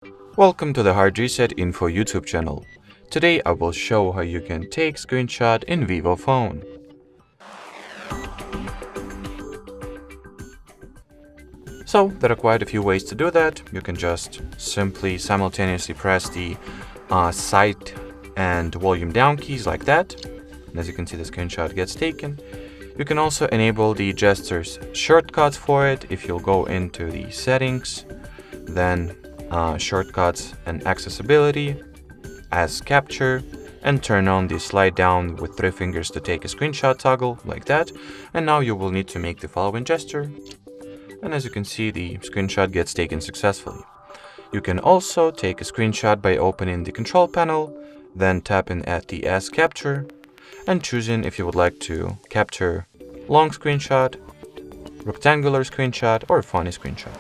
Welcome to the HardReset.Info YouTube channel. Today I will show how you can take screenshot in VIVO phone. So there are quite a few ways to do that. You can just simply simultaneously press the side and volume down keys like that. And as you can see, the screenshot gets taken. You can also enable the gestures shortcuts for it. If you'll go into the settings, then shortcuts and accessibility as capture, and turn on the slide down with 3 fingers to take a screenshot toggle like that. And now you will need to make the following gesture. And as you can see, the screenshot gets taken successfully. You can also take a screenshot by opening the control panel, then tapping at the as capture and choosing if you would like to capture long screenshot, rectangular screenshot, or funny screenshot.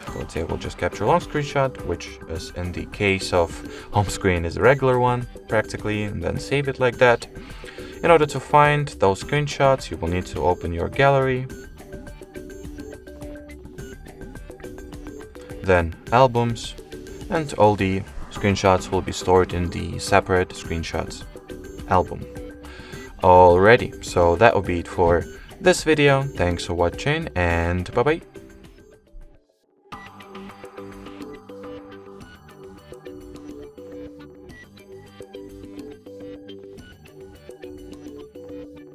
So let's say we'll just capture long screenshot, which is in the case of home screen is a regular one practically, and then save it like that. In order to find those screenshots, you will need to open your gallery, then albums, and all the screenshots will be stored in the separate screenshots album. Alrighty, so that will be it for this video. Thanks for watching, and bye bye.